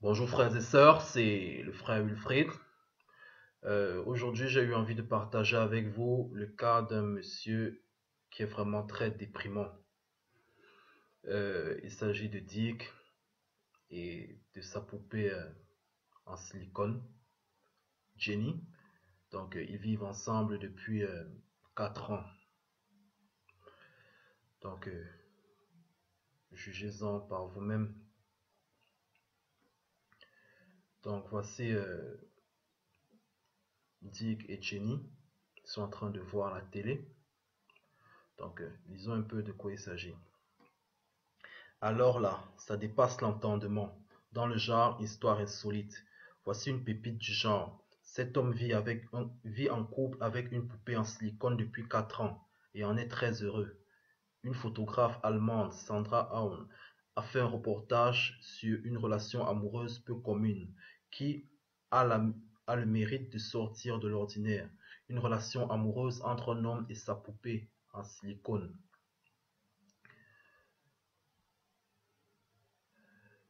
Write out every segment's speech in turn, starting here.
Bonjour frères et sœurs, c'est le frère Wilfried. Aujourd'hui, j'ai eu envie de partager avec vous le cas d'un monsieur qui est vraiment très déprimant. Il s'agit de Dick et de sa poupée en silicone, Jenny. Donc, ils vivent ensemble depuis 4 ans. Donc, jugez-en par vous-même. Donc, voici Dick et Jenny. Ils sont en train de voir la télé. Donc, lisons un peu de quoi il s'agit. Alors là, ça dépasse l'entendement. Dans le genre histoire insolite, voici une pépite du genre. Cet homme vit en couple avec une poupée en silicone depuis 4 ans et en est très heureux. Une photographe allemande, Sandra Aun, a fait un reportage sur une relation amoureuse peu commune qui a, la- a le mérite de sortir de l'ordinaire. Une relation amoureuse entre un homme et sa poupée en silicone.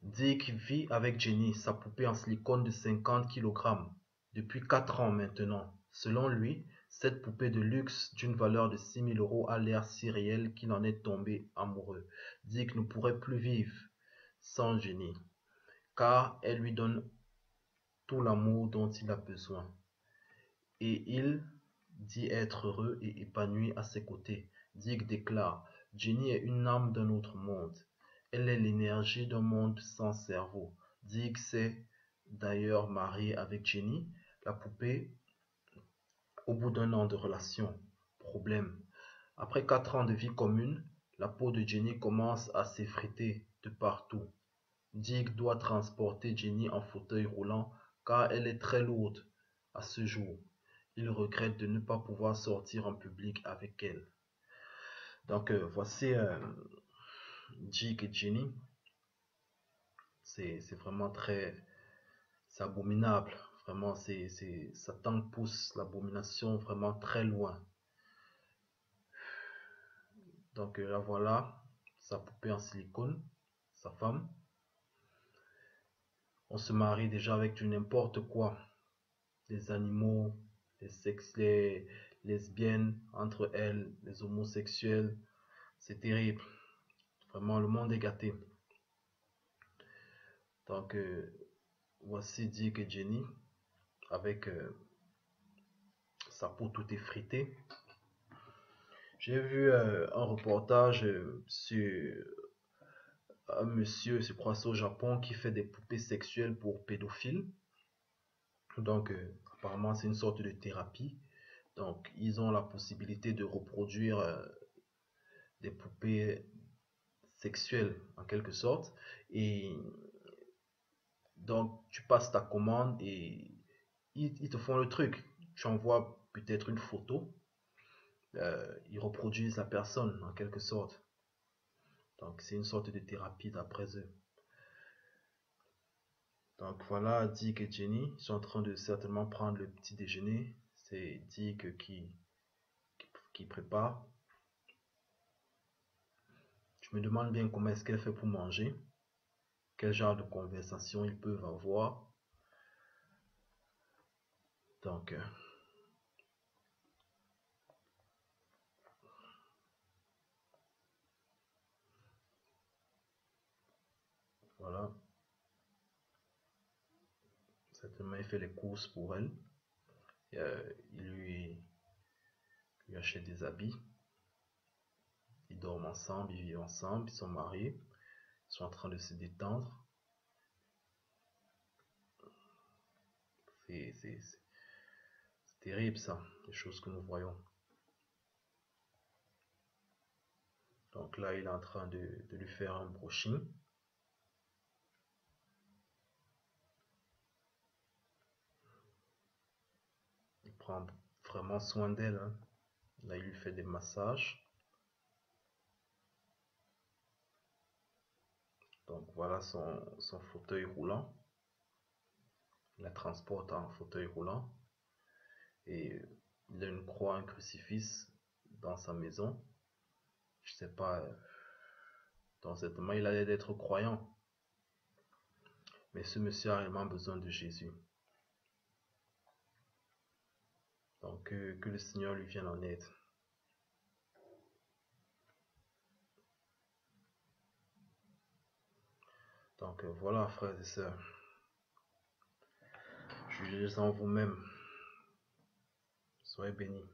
Dick vit avec Jenny, sa poupée en silicone de 50 kilogrammes, depuis 4 ans maintenant. Selon lui, cette poupée de luxe d'une valeur de 6 000 € a l'air si réelle qu'il en est tombé amoureux. Dick ne pourrait plus vivre sans Jenny, car elle lui donne tout l'amour dont il a besoin. Et il dit être heureux et épanoui à ses côtés. Dick déclare: Jenny est une âme d'un autre monde. Elle est l'énergie d'un monde sans cerveau. Dick s'est d'ailleurs marié avec Jenny, la poupée, au bout d'un an de relation. Problème: après 4 ans de vie commune, la peau de Jenny commence à s'effriter de partout. Dick doit transporter Jenny en fauteuil roulant car elle est très lourde à ce jour. Il regrette de ne pas pouvoir sortir en public avec elle. Donc voici Dick et Jenny. C'est vraiment très... C'est abominable. Vraiment, Satan pousse l'abomination vraiment très loin. Donc là voilà, sa poupée en silicone, sa femme. On se marie déjà avec du n'importe quoi. Les animaux, les lesbiennes entre elles, les homosexuels. C'est terrible. Vraiment, le monde est gâté. Donc, voici Dick et Jenny avec sa peau tout effritée. J'ai vu un reportage sur un monsieur, je crois c'est au Japon, qui fait des poupées sexuelles pour pédophiles. Donc, apparemment, c'est une sorte de thérapie. Donc, ils ont la possibilité de reproduire des poupées sexuelles en quelque sorte. Et donc, tu passes ta commande et ils te font le truc. Tu envoies peut-être une photo. Ils reproduisent la personne en quelque sorte. Donc, c'est une sorte de thérapie d'après eux. Donc, voilà, Dick et Jenny sont en train de certainement prendre le petit déjeuner. C'est Dick qui prépare. Je me demande bien comment est-ce qu'elle fait pour manger. Quel genre de conversation ils peuvent avoir. Donc, voilà. Certainement, il fait les courses pour elle. Il lui achète des habits. Ils dorment ensemble, ils vivent ensemble, ils sont mariés. Ils sont en train de se détendre. C'est terrible ça, les choses que nous voyons. Donc là, il est en train de lui faire un brushing. Il prend vraiment soin d'elle, hein. Là, il lui fait des massages. Donc voilà son fauteuil roulant. Il la transporte en fauteuil roulant. Et il a une croix, un crucifix dans sa maison. Je sais pas, dans cette main, il a l'air d'être croyant. Mais ce monsieur a réellement besoin de Jésus. Donc que le Seigneur lui vienne en aide. Donc voilà, frères et sœurs. Jugez en vous-même. Soyez bénis.